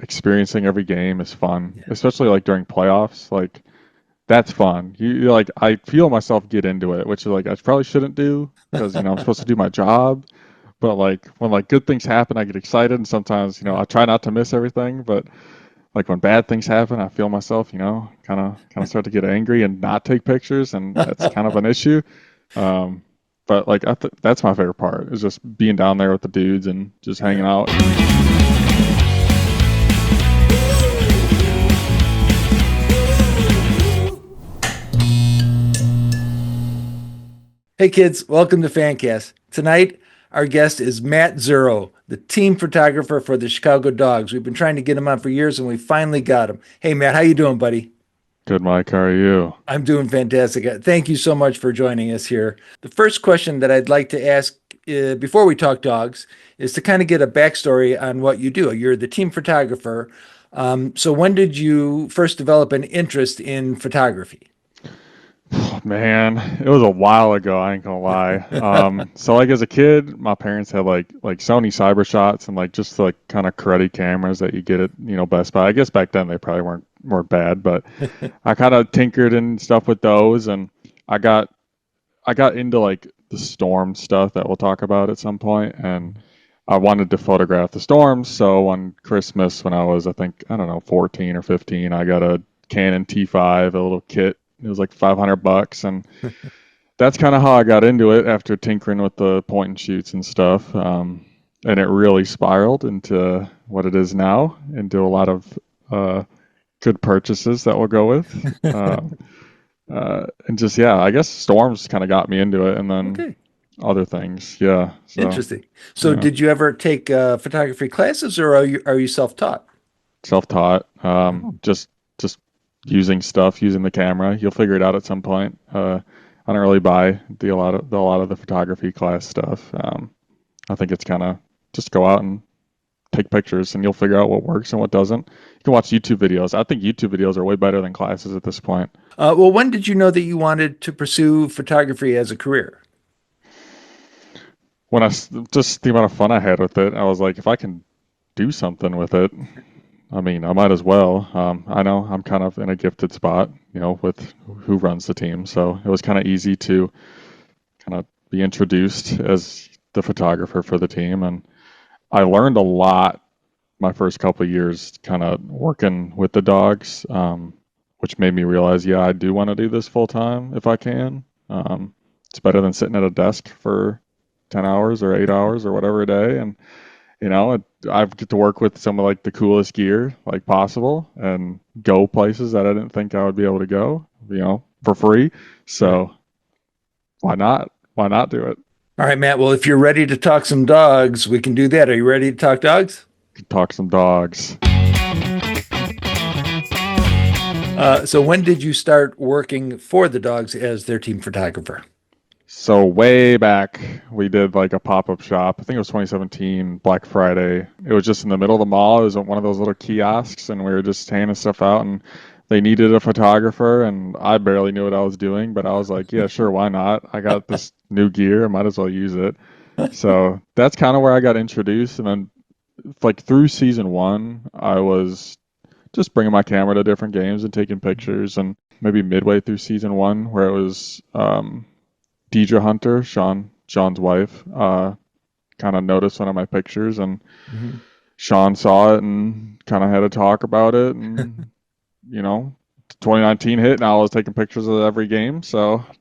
experiencing every game is fun, Yeah. especially like during playoffs. Like that's fun. You like I feel myself get into it, which is like I probably shouldn't do because I'm supposed to do my job. But like when like good things happen, I get excited, and sometimes I try not to miss everything. But like when bad things happen, I feel myself kind of start to get angry and not take pictures, and that's kind of an issue. Um, but like that's my favorite part is just being down there with the dudes and just hanging Yeah. out. Hey kids, welcome to Fancast. Tonight, our guest is Matt Zuro, the team photographer for the Chicago Dogs. We've been trying to get him on for years, and we finally got him. Hey Matt, how you doing, buddy? Good, Mike. How are you? I'm doing fantastic. Thank you so much for joining us here. The first question that I'd like to ask before we talk dogs is to kind of get a backstory on what you do. You're the team photographer. So when did you first develop an interest in photography? Man, it was a while ago. I ain't gonna lie. So like as a kid, my parents had like Sony Cyber Shots and like just like kind of cruddy cameras that you get at Best Buy. I guess back then they probably weren't bad, but I kind of tinkered and stuff with those, and I got I got into like the storm stuff that we'll talk about at some point, and I wanted to photograph the storms. So on Christmas, when I was, I think, I don't know, 14 or 15, I got a Canon T5, a little kit. It was like $500, and that's kind of how I got into it after tinkering with the point and shoots and stuff. And it really spiraled into what it is now, into a lot of good purchases that we'll go with. And just, yeah, I guess storms kind of got me into it, and then Okay, other things. Yeah. So, interesting. So yeah, did you ever take photography classes, or are you self-taught? self-taught. Oh, Just using stuff, using the camera. You'll figure it out at some point. I don't really buy a lot of the photography class stuff. I think it's kind of just go out and take pictures, and you'll figure out what works and what doesn't. You can watch YouTube videos. I think YouTube videos are way better than classes at this point. well, when did you know that you wanted to pursue photography as a career? Just the amount of fun I had with it, I was like, if I can do something with it, I mean, I might as well. I know I'm kind of in a gifted spot, with who runs the team, so it was kind of easy to kind of be introduced as the photographer for the team, and I learned a lot my first couple of years kind of working with the dogs, which made me realize, yeah, I do want to do this full time if I can. It's better than sitting at a desk for 10 hours or 8 hours or whatever a day. And, I get to work with some of like the coolest gear like possible and go places that I didn't think I would be able to go, for free. Right. So why not? Why not do it? All right, Matt. Well, if you're ready to talk some dogs, we can do that. Are you ready to talk dogs? Talk some dogs. So when did you start working for the dogs as their team photographer? So way back, we did like a pop-up shop. I think it was 2017, Black Friday. It was just in the middle of the mall. It was at one of those little kiosks, and we were just handing stuff out. And they needed a photographer, and I barely knew what I was doing, but I was like, yeah, sure, why not? I got this new gear, I might as well use it. So that's kind of where I got introduced. And then, like through season one, I was just bringing my camera to different games and taking pictures. And maybe midway through season one, where it was Deidre Hunter, Sean's wife, kind of noticed one of my pictures, and Mhm. Sean saw it and kind of had a talk about it, and 2019 hit, and I was taking pictures of every game. So I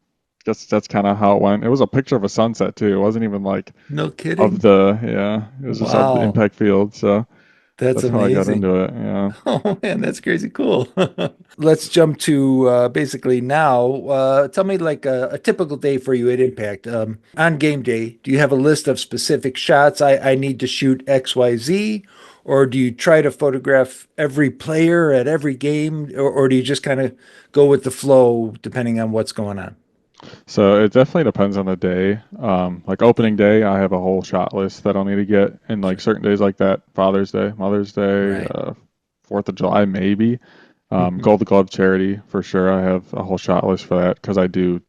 guess that's kind of how it went. It was a picture of a sunset too. It wasn't even like No of kidding. the yeah. It was just of the Wow, impact field. So that's that's how I got amazing. into it. Yeah. Oh man, that's crazy cool. Let's jump to basically now. Tell me like a typical day for you at Impact. On game day, do you have a list of specific shots? I need to shoot XYZ, or do you try to photograph every player at every game, or do you just kind of go with the flow depending on what's going on? So it definitely depends on the day. Like opening day, I have a whole shot list that I'll need to get, and like Sure. certain days like that, Father's Day, Mother's Day, Right. 4th of July, maybe. Gold Glove charity for sure. I have a whole shot list for that because I do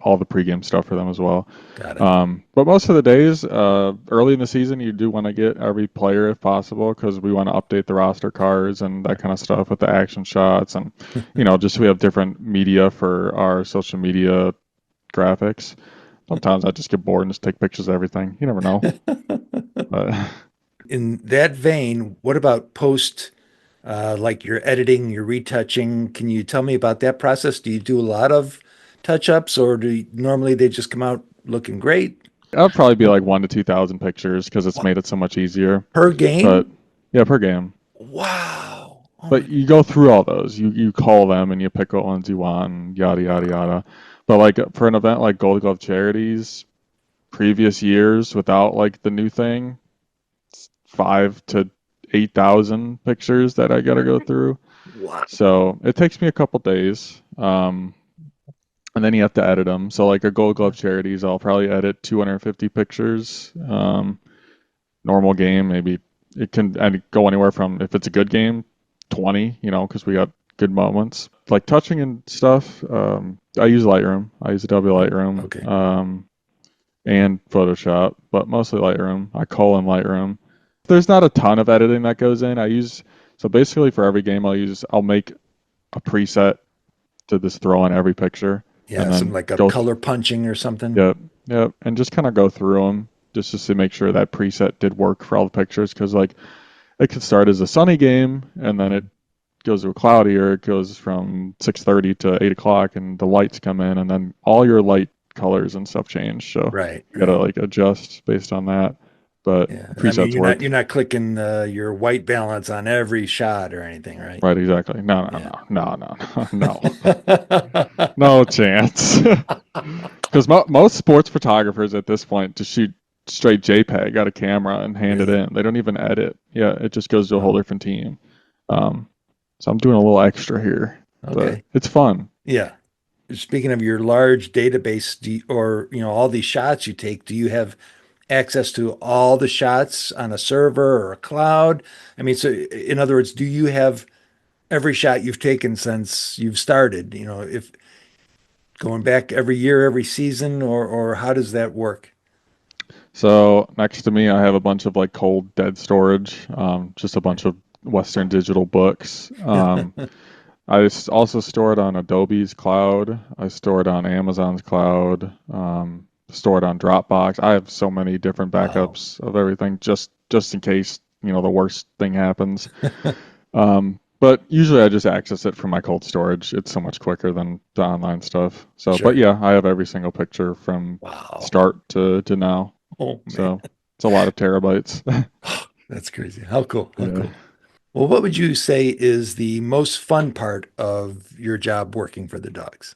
all the pregame stuff for them as well. Got it. But most of the days, early in the season, you do want to get every player if possible because we want to update the roster cards and that kind of stuff with the action shots and just we have different media for our social media graphics. Sometimes I just get bored and just take pictures of everything. You never know. But In that vein, what about post, like your editing, your retouching? Can you tell me about that process? Do you do a lot of touch-ups, or normally they just come out looking great? I'll probably be like 1 to 2,000 pictures because it's What, made it so much easier. per But game? yeah, per game. Wow. Oh my, But you go through all those. You call them and you pick what ones you want and yada yada yada. But like for an event like Gold Glove Charities, previous years without like the new thing, 5 to 8,000 pictures that I gotta go through. wow. So it takes me a couple days. And then you have to edit them. So like a Gold Glove Charities, I'll probably edit 250 pictures. Normal game, maybe it can go anywhere from if it's a good game, 20, because we got good moments. Like touching and stuff, I use Lightroom. I use Adobe Okay. Lightroom and Photoshop, but mostly Lightroom. I call in Lightroom. There's not a ton of editing that goes in. So basically for every game I'll make a preset to just throw in every picture and Yeah, some then like a go color punching or something. yep, yep, and just kind of go through them just to make sure that preset did work for all the pictures because like it could start as a sunny game and then it goes to a cloudy or it goes from 6:30 to 8 o'clock and the lights come in and then all your light colors and stuff change. So Right, you gotta right. like adjust based on that. But Yeah. I mean, presets work. you're not clicking your white balance on every shot or anything, right? Right, exactly. No, no, Yeah. no, no, no, no, no, no chance. Because most sports photographers at this point just shoot straight JPEG, got a camera, and hand it Really? in. They don't even edit. Yeah, it just goes to a whole Wow. different team. Um, so I'm doing a little extra here, but Okay. it's fun. Yeah. Speaking of your large database, or all these shots you take, do you have access to all the shots on a server or a cloud? I mean, so in other words, do you have every shot you've taken since you've started? If going back every year, every season, or how does that work? So next to me, I have a bunch of like cold dead storage, just a bunch of Western Digital books. Also store it on Adobe's cloud. I store it on Amazon's cloud. Store it on Dropbox. I have so many different Wow. backups of everything just in case the worst thing happens. But usually I just access it from my cold storage. It's so much quicker than the online stuff. So, but Sure. yeah, I have every single picture from Wow. start to now. Oh man. So it's a lot of terabytes. That's crazy. How cool. How Yeah. cool. Well, what would you say is the most fun part of your job working for the dogs?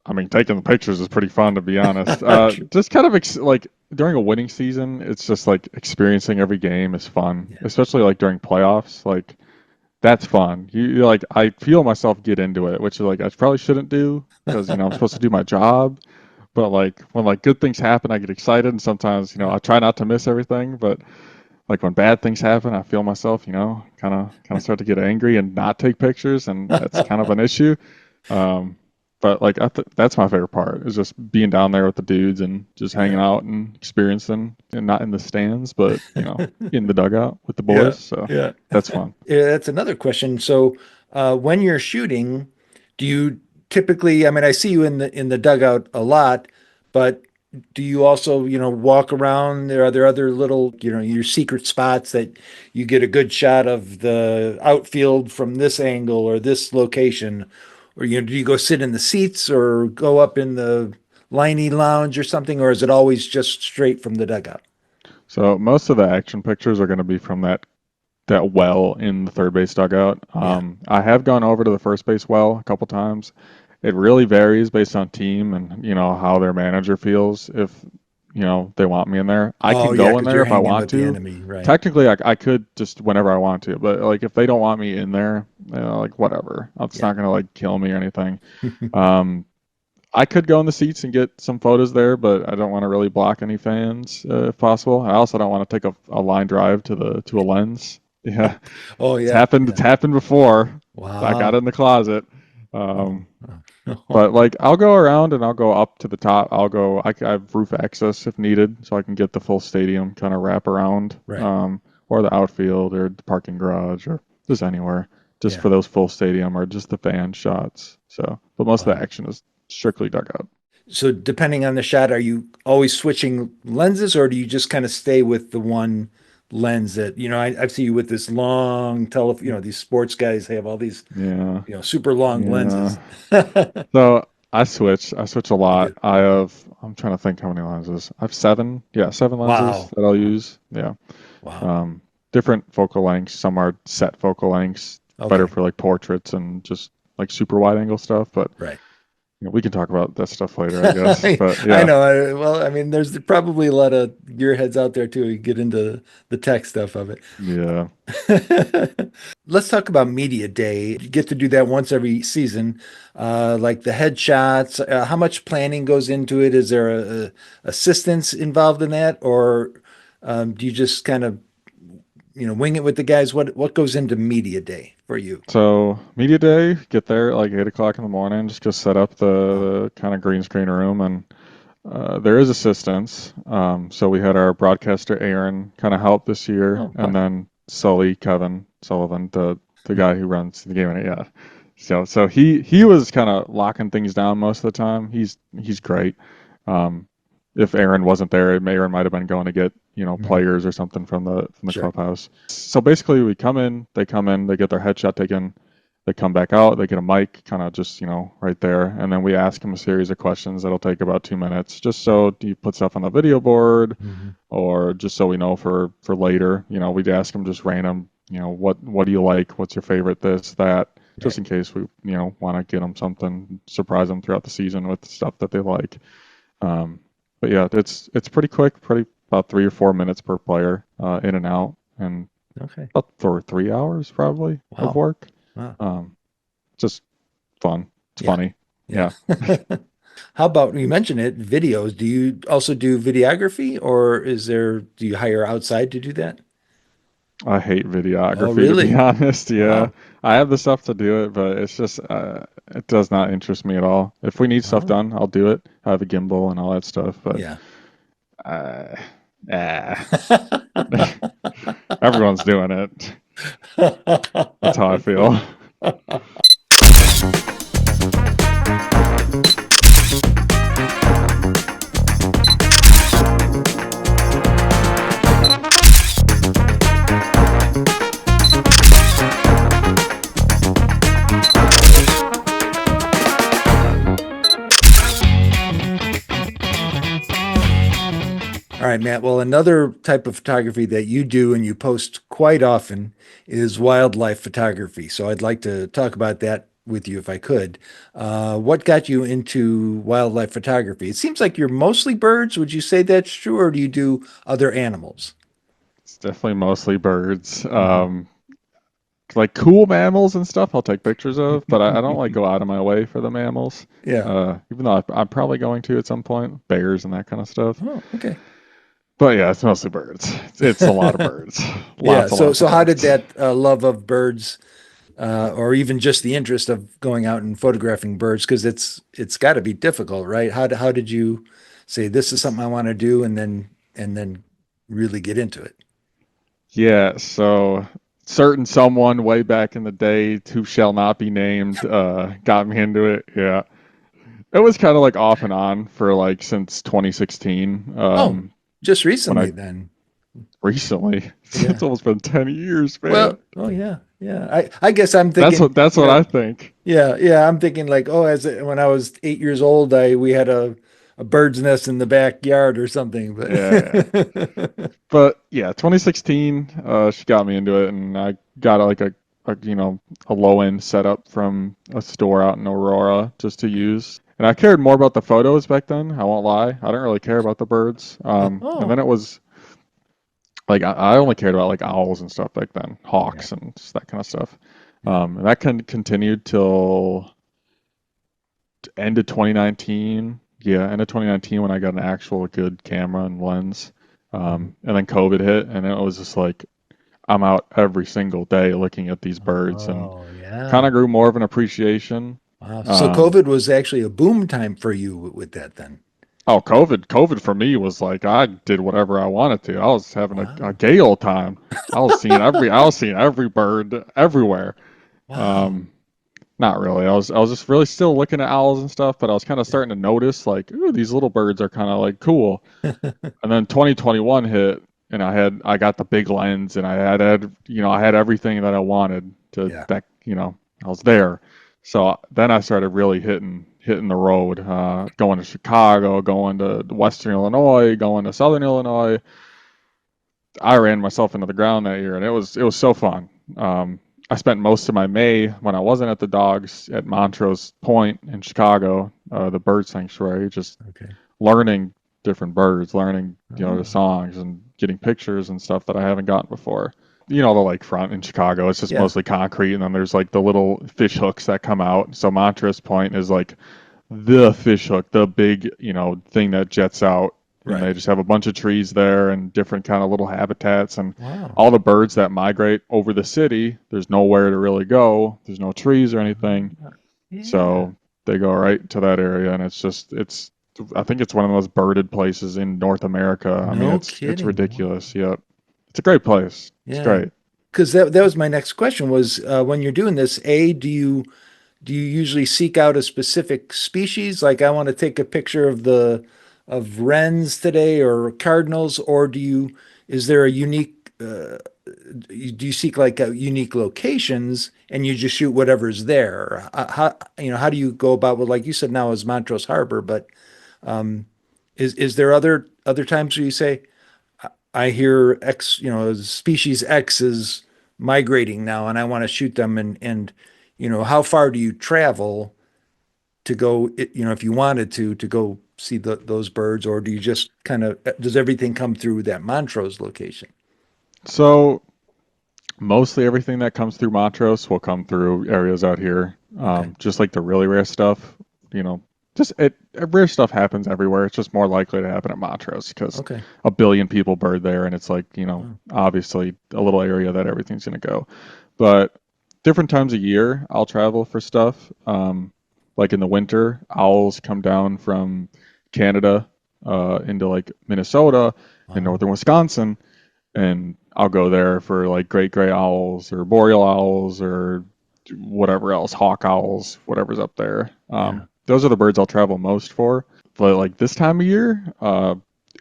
I mean, taking the pictures is pretty fun to be honest. True. Just kind of like during a winning season, it's just like experiencing every game is fun, Yeah. especially like during playoffs. Like that's fun. You're like I feel myself get into it, which is like I probably shouldn't do because I'm supposed to do my job. But like when like good things happen, I get excited, and sometimes I try not to miss everything. But like when bad things happen, I feel myself, kind of start to get angry and not take pictures, and that's kind of an issue. Um, but like that's my favorite part is just being down there with the dudes and just hanging Yeah. out and experiencing, and not in the stands, but in the dugout with the Yeah. boys. So Yeah. that's fun. Yeah, that's another question. So, when you're shooting, do you typically, I mean, I see you in the dugout a lot, but do you also, walk around? Are there other little, your secret spots that you get a good shot of the outfield from this angle or this location? Or, do you go sit in the seats or go up in the liney lounge or something, or is it always just straight from the dugout? So most of the action pictures are going to be from that well in the third base dugout. Yeah. I have gone over to the first base well a couple times. It really varies based on team and how their manager feels. If they want me in there, I Oh, can yeah, go in because there you're if I hanging want with the to. enemy, right? Technically, I could just whenever I want to, but like if they don't want me in there, like whatever. It's Yeah. not gonna like kill me or anything. Um, I could go in the seats and get some photos there, but I don't want to really block any fans if possible. I also don't want to take a line drive to a lens. Yeah, Oh, it's yeah. happened. Yeah. It's happened before. I got it Wow. in the closet. Oh, Um, oh. But like I'll go around and I'll go up to the top. I have roof access if needed, so I can get the full stadium kind of wrap around, Right. or the outfield or the parking garage or just anywhere, just Yeah. for those full stadium or just the fan shots. So, but most of the Wow. action is strictly dugout. So depending on the shot, are you always switching lenses or do you just kind of stay with the one lens that, I see you with this long these sports guys have all these, Yeah, super long yeah. lenses. So I switch. I switch a You lot. do. I have. I'm trying to think how many lenses. I have seven. Yeah, seven lenses Wow. that I'll Wow. use. Yeah. Wow. Um, Different focal lengths. Some are set focal lengths, better Okay. for like portraits and just like super wide angle stuff. But Right. we can talk about that stuff later, I guess. I, But I yeah, know. Well, I mean, there's probably a lot of gearheads out there too. You get into the tech stuff of it. yeah. Let's talk about media day. You get to do that once every season, like the headshots. How much planning goes into it? Is there a assistance involved in that, or do you just kind of wing it with the guys? What goes into media day for you? So media day, get there at like 8 o'clock in the morning. Just go set up Wow. the kind of green screen room, and there is assistance. So we had our broadcaster Aaron kind of help this year, Oh, and fun. then Kevin Sullivan, the Hmm. guy who runs the game. Yeah. So he was kind of locking things down most of the time. He's great. Um, if Aaron wasn't there, Aaron might have been going to get Mhm. players or something from the Sure. clubhouse. So basically, they come in, they get their headshot taken, they come back out, they get a mic, kind of just right there, and then we ask them a series of questions that'll take about 2 minutes, just Right. so you put stuff on the video board, Hmm. or just so we know for later. We'd ask them just random, what do you like, what's your favorite, this, that, just Right. in case we want to get them something, surprise them throughout the season with stuff that they like. Um, but yeah, it's pretty quick, pretty about 3 or 4 minutes per player, in and out, and Okay. up for 3 hours probably of Wow. work. Wow. Um, just fun. It's Yeah. funny. Yeah. Yeah, How about you mentioned it, videos? Do you also do videography or do you hire outside to do that? I hate Oh, videography to be really? honest. Yeah, Wow. I have the stuff to do it, but it's just it does not interest me at all. If we need stuff Oh, done, I'll do it. I have a gimbal and all that stuff, but yeah. uh, ah, everyone's doing it. That's how I feel. All right, Matt. Well, another type of photography that you do and you post quite often is wildlife photography. So I'd like to talk about that with you if I could. What got you into wildlife photography? It seems like you're mostly birds. Would you say that's true, or do you do other animals? It's definitely mostly birds. Mhm. Like cool mammals and stuff, I'll take pictures of, but I don't like go out of my way for the mammals. Yeah. Even though I'm probably going to at some point, bears and that kind of stuff. Oh, okay. But yeah, it's mostly birds. It's a lot of birds, Yeah. lots and So, lots of so how did birds. that love of birds, or even just the interest of going out and photographing birds, because it's got to be difficult, right? How did you say this is something I want to do, and then really get into it? Yeah, so certain someone way back in the day who shall not be named got me into it. Yeah. It was kind of like off and on for like since 2016. Oh, just When I recently then. recently, it's Yeah. almost been 10 years, man. Well, oh yeah, yeah. I guess I'm thinking, That's what I think. yeah, yeah. I'm thinking like, oh, when I was 8 years old, I we had a bird's nest in the backyard or something. Yeah. But But yeah, 2016, she got me into it, and I got a a low end setup from a store out in Aurora just to use. And I cared more about the photos back then. I won't lie. I didn't really care about the birds. And oh, then it was like I only cared about like owls and stuff back then, yeah, hawks and just that kind of stuff. yeah. And that continued till end of 2019. Yeah, end of 2019 when I got an actual good camera and lens. Mhm. And then COVID hit, and it was just like I'm out every single day looking at these birds, and Oh kind yeah. of grew more of an appreciation. Wow. So Um, COVID was actually a boom time for you with that then. oh, COVID for me was like I did whatever I wanted to. I was having a Wow. gay old time. I was seeing every bird everywhere. Wow. Um, Not really. I was just really still looking at owls and stuff, but I was kind of Yeah. starting to notice like, ooh, these little birds are kind of like cool. And then 2021 hit, and I got the big lens, and I had everything that I wanted to Yeah. that I was there. So then I started really hitting the road, going to Chicago, going to Western Illinois, going to Southern Illinois. I ran myself into the ground that year, and it was so fun. I spent most of my May when I wasn't at the dogs at Montrose Point in Chicago, the bird sanctuary, just Okay. learning different birds, learning the Oh. songs and getting pictures and stuff that I haven't gotten before. You know the lakefront in Chicago, it's just Yeah. mostly concrete, and then there's like the little fish hooks that come out. So Montrose Point is like the fish hook, the big, thing that jets out. And Right. they just have a bunch of trees there and different kind of little habitats and Wow. all the birds that migrate over the city. There's nowhere to really go. There's no trees or anything. Yeah. So they go right to that area and it's I think it's one of the most birded places in North America. I mean, No it's kidding. ridiculous. Yeah. It's a great place. It's Yeah. great. Because that was my next question was when you're doing this, do you usually seek out a specific species? Like I want to take a picture of wrens today or cardinals, or is there a unique do you seek like unique locations and you just shoot whatever's there? How do you go about with like you said now is Montrose Harbor, but is there other times where you say I hear X, species X is migrating now and I want to shoot them and how far do you travel to go, if you wanted to go see those birds, or do you just kind of, does everything come through that Montrose location? So mostly everything that comes through Montrose will come through areas out here. Okay. Just like the really rare stuff, you know, just rare stuff happens everywhere. It's just more likely to happen at Montrose because Okay. a billion people bird there, and it's like Oh, obviously a little area that everything's gonna go. But different times a year, I'll travel for stuff. Like in the winter, owls come down from Canada into like Minnesota and wow. northern Wisconsin, and I'll go there for like great gray owls or boreal owls or whatever else, hawk owls, whatever's up there. Yeah. Those are the birds I'll travel most for. But like this time of year,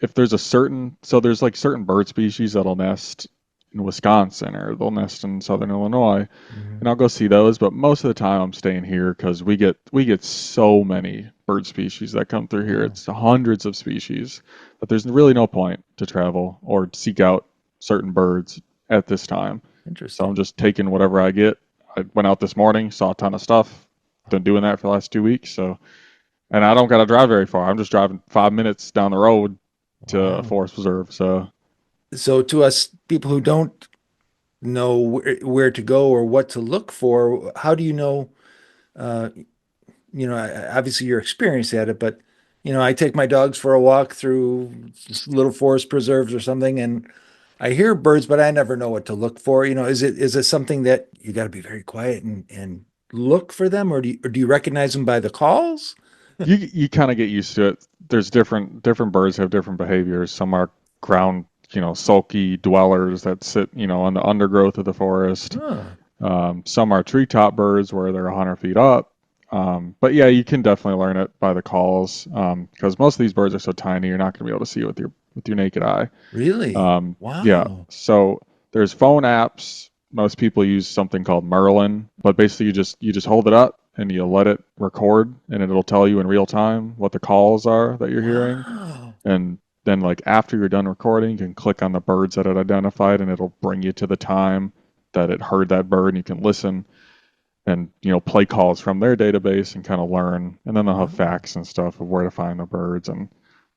if there's there's like certain bird species that'll nest in Wisconsin or they'll nest in southern Illinois, Mhm. and I'll go see those. But most of the time, I'm staying here because we get so many bird species that come through here. Wow. It's hundreds of species that there's really no point to travel or seek out certain birds at this time. So I'm Interesting. just taking whatever I get. I went out this morning, saw a ton of stuff. Been doing that for the last 2 weeks. So, and I don't got to drive very far. I'm just driving 5 minutes down the road to a Wow. forest preserve. So So to us people who don't know where to go or what to look for, how do you know, uh, obviously you're experienced at it, but I take my dogs for a walk through just little forest preserves or something, and I hear birds, but I never know what to look for. Is it something that you got to be very quiet and look for them, or do you recognize them by the calls? you kind of get used to it. There's different birds have different behaviors. Some are ground, sulky dwellers that sit, on the undergrowth of the forest. Oh, Some are treetop birds where they're 100 feet up. But yeah, you can definitely learn it by the calls because most of these birds are so tiny, you're not going to be able to see it with your naked eye. really? Yeah, Wow. so there's phone apps. Most people use something called Merlin, but basically you just hold it up and you let it record, and it'll tell you in real time what the calls are that you're hearing. Wow. And then like after you're done recording, you can click on the birds that it identified, and it'll bring you to the time that it heard that bird, and you can listen and play calls from their database and kind of learn. And then they'll have Wow. facts and stuff of where to find the birds and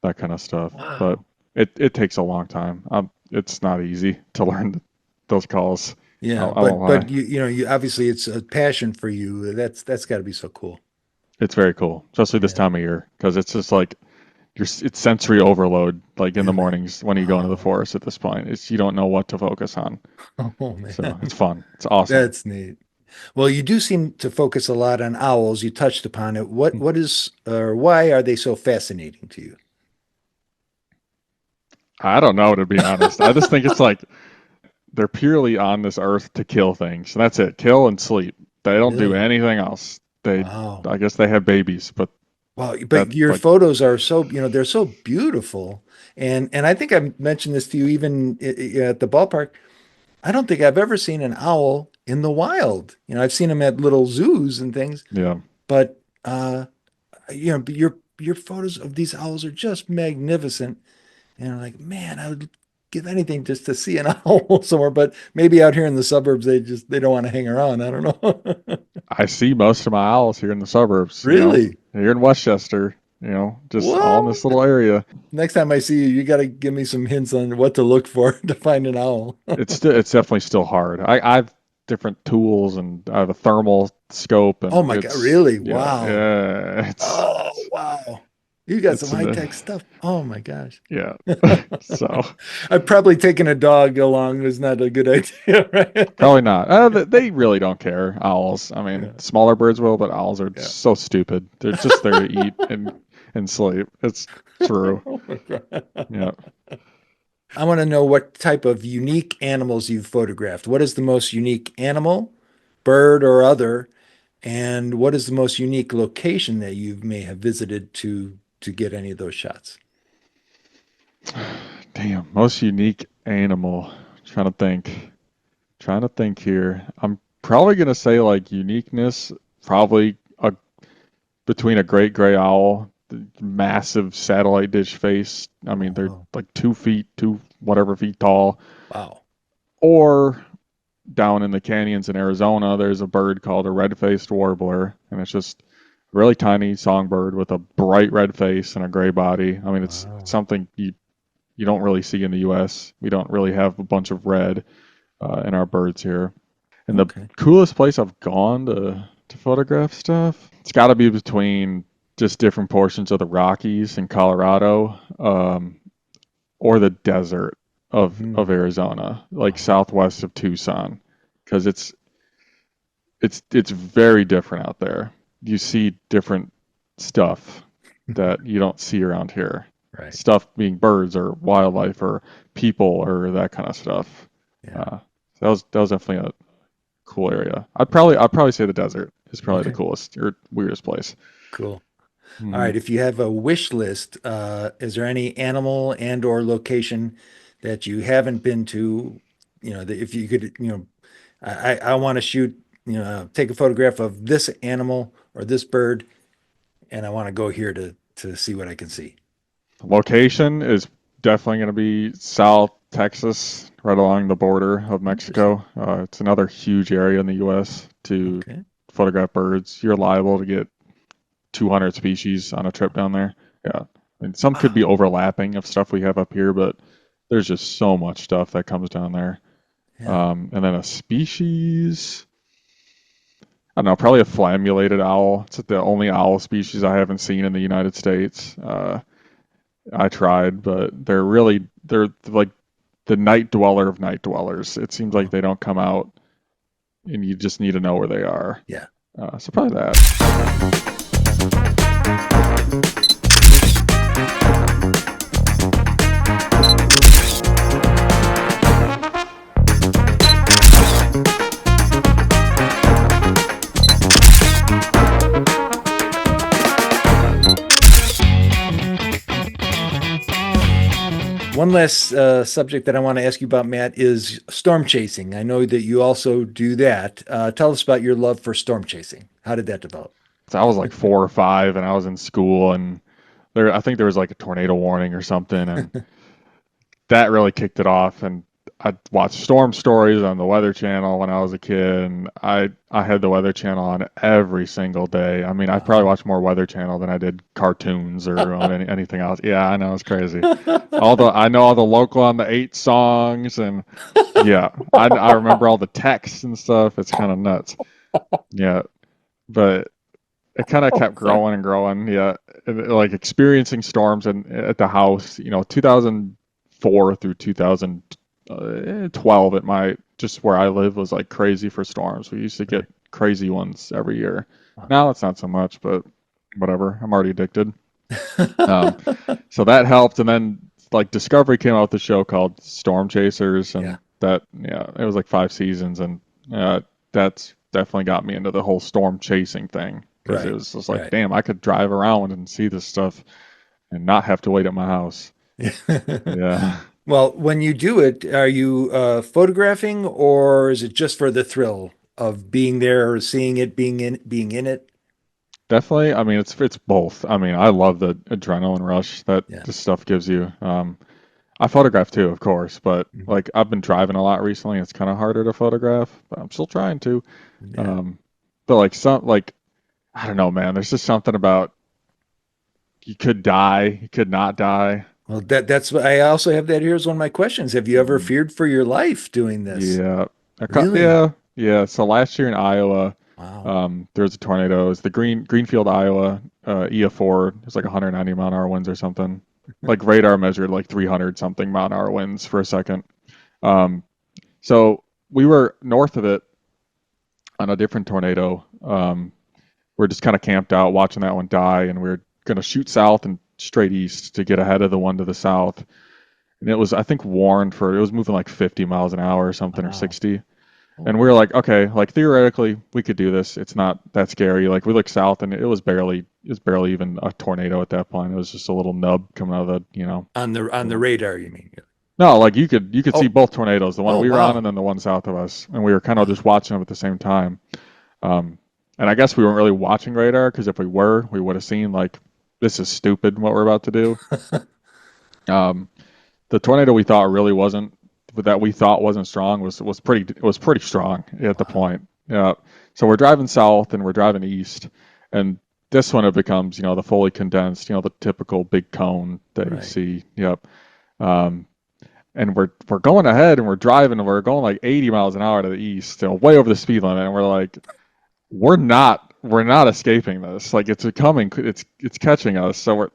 that kind of stuff. But Wow. it takes a long time. It's not easy to learn those calls. Yeah, I won't but lie. you obviously it's a passion for you. That's got to be so cool. It's very cool, especially this Yeah. time of year, because it's just like it's sensory overload. Like in the Really? mornings when you go into the Wow. forest at this point, it's you don't know what to focus on. Oh So man. it's fun. It's awesome. That's neat. Well, you do seem to focus a lot on owls. You touched upon it. What is or why are they so fascinating to you? I don't know, to be honest. I just think it's like they're purely on this earth to kill things. And that's it. Kill and sleep. They don't do Really? anything else. They, Wow. I guess they have babies, but Wow, that but your like, photos are so, they're so beautiful. And I think I mentioned this to you even at the ballpark. I don't think I've ever seen an owl in the wild. I've seen them at little zoos and things, yeah, but your photos of these owls are just magnificent. And I'm like, man, I would give anything just to see an owl somewhere. But maybe out here in the suburbs, they don't want to hang around. I don't know. I see most of my owls here in the suburbs, Really? here in Westchester, just all in this What? little area. Next time I see you, you got to give me some hints on what to look for to find an owl. It's definitely still hard. I've different tools and I have a thermal scope Oh and my God, really? yeah, Wow. yeah, Oh, wow. You got some it's an, high-tech stuff. Oh my gosh. yeah. So I've probably taken a dog along is not a good idea, right? probably not. They really don't care. Owls. I mean, Yeah. smaller birds will, but owls are Yeah. so stupid. They're just there to eat and sleep. It's true. Oh my God. Yeah. I want to know what type of unique animals you've photographed. What is the most unique animal, bird, or other? And what is the most unique location that you may have visited to get any of those shots? Damn. Most unique animal. Trying to think. Trying to think here. I'm probably gonna say like uniqueness. Probably between a great gray owl, the massive satellite dish face. I mean, they're Oh, like 2 feet, two whatever feet tall. wow. Or down in the canyons in Arizona, there's a bird called a red-faced warbler, and it's just a really tiny songbird with a bright red face and a gray body. I mean, it's Wow. something you don't really see in the U.S. We don't really have a bunch of red in our birds here. And the Okay. coolest place I've gone to photograph stuff, it's got to be between just different portions of the Rockies in Colorado, or the desert of Hmm. Arizona, like Wow. southwest of Tucson, because it's very different out there. You see different stuff that you don't see around here. Right. Stuff being birds or wildlife or people or that kind of stuff. Yeah. Uh, that was definitely a cool area. Okay. I'd probably say the desert is probably the Okay. coolest or weirdest place. Cool. All Hmm. right. If you have a wish list, is there any animal and or location that you haven't been to? That if you could, I want to shoot, take a photograph of this animal or this bird, and I want to go here to see what I can see. Location is definitely going to be South Texas, right along the border of Interesting. Mexico. It's another huge area in the U.S. to Okay. photograph birds. You're liable to get 200 species on a trip down there. Yeah, I mean, some could be Wow. overlapping of stuff we have up here, but there's just so much stuff that comes down there. Yeah. And then a species, I don't know, probably a flammulated owl. It's the only owl species I haven't seen in the United States. I tried, but they're like the night dweller of night dwellers. It seems like Oh, they don't come out, and you just need to know where they are. yeah. So probably that. One last subject that I want to ask you about, Matt, is storm chasing. I know that you also do that. Tell us about your love for storm chasing. How did that develop? So I was like 4 or 5, and I was in school, and I think there was like a tornado warning or something, and that really kicked it off. And I watched storm stories on the Weather Channel when I was a kid, and I had the Weather Channel on every single day. I mean, I probably Wow. watched more Weather Channel than I did cartoons or on anything else. Yeah, I know it's crazy. I know all the local on the 8 songs, and yeah, I remember all the texts and stuff. It's kind of nuts. Yeah, but it kind of kept growing and growing. Yeah, like experiencing storms and at the house. 2004 through 2012 at my just where I live was like crazy for storms. We used to get Right. crazy ones every year. Now it's not so much, but whatever. I'm already addicted. Um, so that helped, and then like Discovery came out with a show called Storm Chasers, Yeah. and that it was like 5 seasons, and that's definitely got me into the whole storm chasing thing because it Right. was just like, Right. damn, I could drive around and see this stuff and not have to wait at my house. Yeah, Well, when you do it, are you photographing or is it just for the thrill of being there or seeing it, being in it? definitely. I mean, it's both. I mean, I love the adrenaline rush that Yeah. this stuff gives you. I photograph too, of course, but Mhm. like I've been driving a lot recently. It's kind of harder to photograph, but I'm still trying to. Yeah. Um, but like some like I don't know, man. There's just something about you could die, you could not die. Well, that's what I also have that here as one of my questions. Have you ever Mhm. feared for your life doing this? Yeah, Really? yeah. So last year in Iowa, Wow. there was a tornado. It was the Greenfield, Iowa, EF4. It was like 190 mile an hour winds or something. Like radar measured like 300 something mile an hour winds for a second. Um, so we were north of it on a different tornado. We're just kind of camped out watching that one die, and we are going to shoot south and straight east to get ahead of the one to the south. And it was, I think, warned for it was moving like 50 miles an hour or something or Wow. 60. Oh, And we were like, okay, like theoretically we could do this. It's not that scary. Like we looked south and it was barely even a tornado at that point. It was just a little nub coming out of the. on the Little. radar, you mean? No, like you could see Oh, both tornadoes, the one oh, we were on wow. and then the one south of us, and we were kind of Wow. just watching them at the same time. Um, and I guess we weren't really watching radar because if we were, we would have seen like this is stupid what we're about to do. Um, the tornado we thought really wasn't that we thought wasn't strong was pretty strong at the Wow. point. Yeah. So we're driving south and we're driving east, and this one it becomes the fully condensed, the typical big cone that you Right. see. Yep. Um, and we're going ahead and we're driving and we're going like 80 miles an hour to the east, way over the speed limit, and we're like, we're not escaping this. Like it's coming, it's catching us. So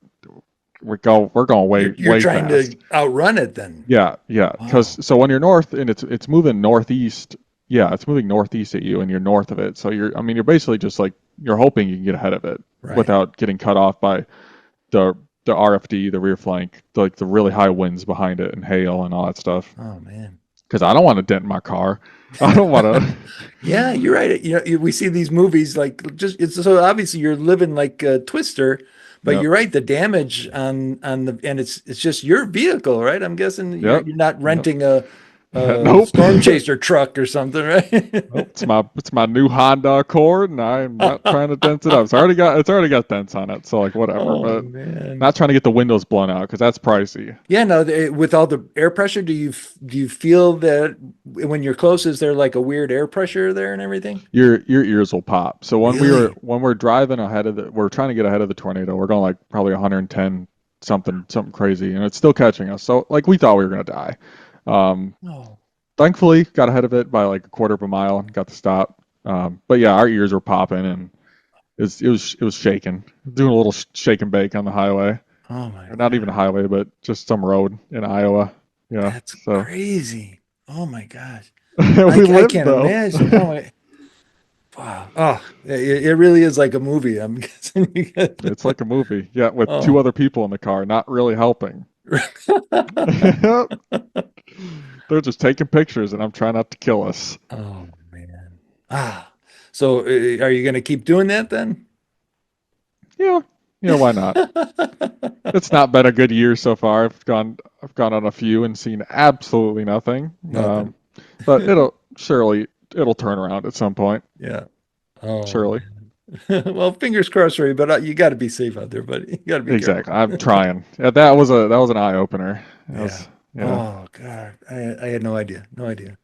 we're going way You're way trying fast. to outrun it then. Yeah, yeah. Wow. Because so when you're north and it's moving northeast, yeah, it's moving northeast at you, and you're north of it. So you're basically just like you're hoping you can get ahead of it Right. without getting cut off by the the RFD, the rear flank, like the really high winds behind it and hail and all that stuff. Oh man. Because I don't want to dent my car. I don't want to. Yeah, you're right. We see these movies like just it's so obviously you're living like a Twister, but Yep. you're right. The damage on the and it's just your vehicle, right? I'm guessing you're Yep. you're not Yep. renting a Nope. storm chaser truck or something, Nope, right? it's my new Honda Accord, and I'm not trying to dent it up. It's already got dents on it, so like whatever. Oh But man. not trying to get the windows blown out because that's pricey. Yeah, no, with all the air pressure, do you feel that when you're close, is there like a weird air pressure there and everything? Your ears will pop. So Really? when we're driving we're trying to get ahead of the tornado. We're going like probably 110 something crazy, and it's still catching us. So like we thought we were gonna die. Um, Oh, Thankfully got ahead of it by like a quarter of a mile and got to stop. But yeah, our ears were popping and it was shaking, doing a little shake and bake on the highway. oh my Or not even a God. highway, but just some road in Iowa. Yeah. That's So crazy. Oh my gosh. I, we I lived can't though. imagine. Oh my, wow. Oh, it really is like a movie. I'm guessing you guys. It's like a movie. Yeah, with two Oh. other people in the car, not really helping. They're just taking pictures, and I'm trying not to kill us. Oh man. Ah. So are you going to keep doing that then? Yeah, yeah, why not? It's not been a good year so far. I've gone on a few and seen absolutely nothing. Nothing. But it'll turn around at some point. Yeah. Oh Surely. man. Well, fingers crossed for you, but you got to be safe out there, buddy. You got to be careful. Exactly. I'm trying. Yeah, that was an eye opener. That Yeah. was yeah. Oh God. I had no idea. No idea.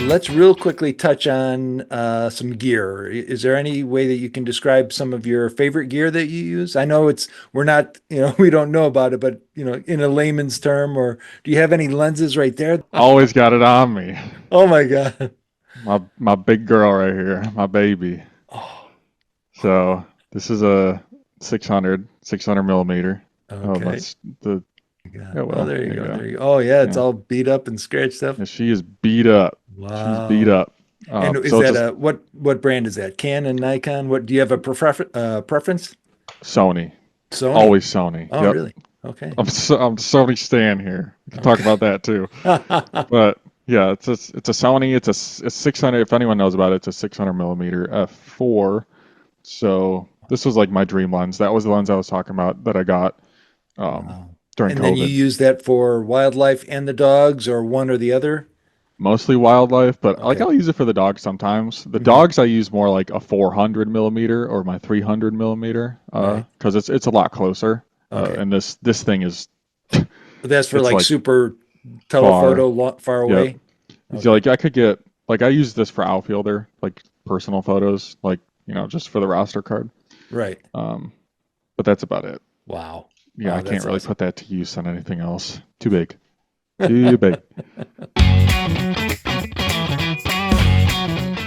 let's real quickly touch on some gear. Is there any way that you can describe some of your favorite gear that you use? I know we're not, we don't know about it, but in a layman's term, or do you have any lenses right there? Always got it on me. Oh my God. My big girl right here, my baby. Oh, So this is a 600 millimeter. Oh, okay. that's the God. yeah. Oh, Well, there you there you go. go. There you go. Oh yeah, it's Yeah. all beat up and scratched up. Yeah, she is beat up. She's beat Wow. up. And is So it's that a what brand is that? Canon, Nikon? What do you have a preference? Sony. Sony. Always Sony. Oh, Yep. really? Okay. I'm Sony stan here. We can talk Okay. about that too. But yeah, it's a Sony. It's 600. If anyone knows about it, it's a 600 millimeter f4. So this was like my dream lens. That was the lens I was talking about that I got Wow. during And then you COVID. use that for wildlife and the dogs, or one or the other? Mostly wildlife, but like Okay. I'll use it for the dogs sometimes. The Hmm. dogs I use more like a 400 millimeter or my 300 millimeter, Right. because it's a lot closer. Okay. And this thing is But that's for it's like like super far. telephoto far Yep. away. So Okay. like I could get like I use this for outfielder, like personal photos, like just for the roster card. Right. Um, but that's about it. Wow. Yeah, Wow, I can't that's really awesome. put that to use on anything else. Too big. Too big.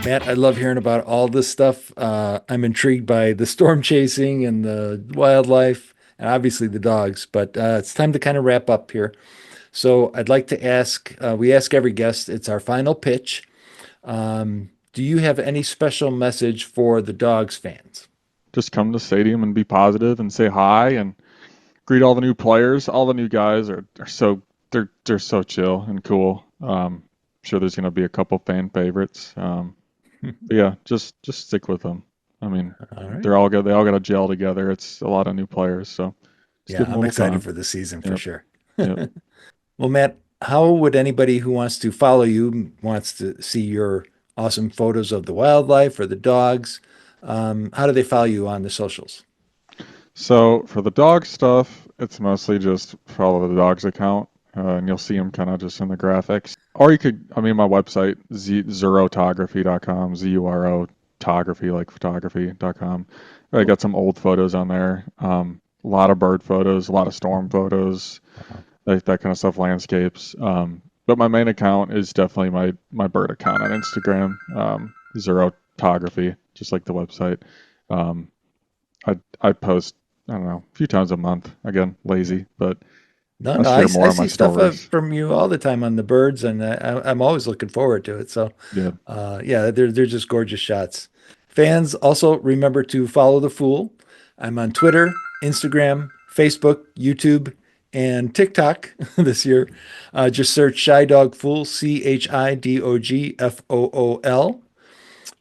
Matt, I love hearing about all this stuff. I'm intrigued by the storm chasing and the wildlife and obviously the dogs, but it's time to kind of wrap up here. So I'd like to ask, we ask every guest, it's our final pitch. Do you have any special message for the dogs fans? Just come to the stadium and be positive and say hi and greet all the new players. All the new guys are so they're so chill and cool. Sure there's gonna be a couple fan favorites. But yeah, just stick with them. I mean, All right. they all got to gel together. It's a lot of new players, so just Yeah, give them a I'm little excited time. for the season for Yep, sure. yep. Well, Matt, how would anybody who wants to follow you, wants to see your awesome photos of the wildlife or the dogs, how do they follow you on the socials? So for the dog stuff, it's mostly just follow the dog's account, and you'll see them kind of just in the graphics. Or you could, I mean, my website, zurotography.com, zurotography, like photography.com. I Cool. got some old photos on there. A lot of bird photos, a lot of storm photos, Uh-huh. like that kind of stuff, landscapes. But my main account is definitely my bird account on Instagram, zurotography, just like the website. Um, I post, I don't know, a few times a month. Again, lazy, but No, I no, share I more on my see stuff stories. from you all the time on the birds, and I'm always looking forward to it. So, Yeah. yeah, they're just gorgeous shots. Fans, also remember to follow the Fool. I'm on Twitter, Instagram, Facebook, YouTube, and TikTok this year. Just search Shy Dog Fool, Chidogfool,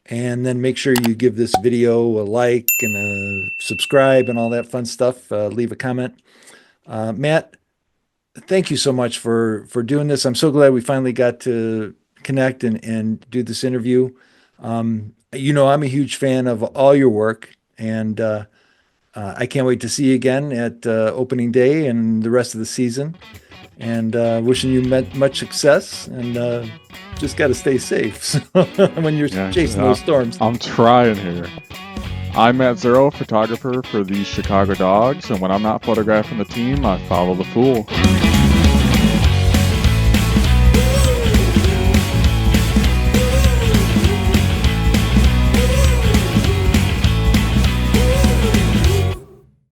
and then make sure you give this video a like and a subscribe and all that fun stuff. Leave a comment. Matt, thank you so much for doing this. I'm so glad we finally got to connect and do this interview. I'm a huge fan of all your work, and I can't wait to see you again at opening day and the rest of the season. And wishing you much success, and just got to stay safe when you're Yeah, chasing those storms. I'm trying here. I'm Matt Zuro, photographer for the Chicago Dogs, and when I'm not photographing the team, I follow the Fool.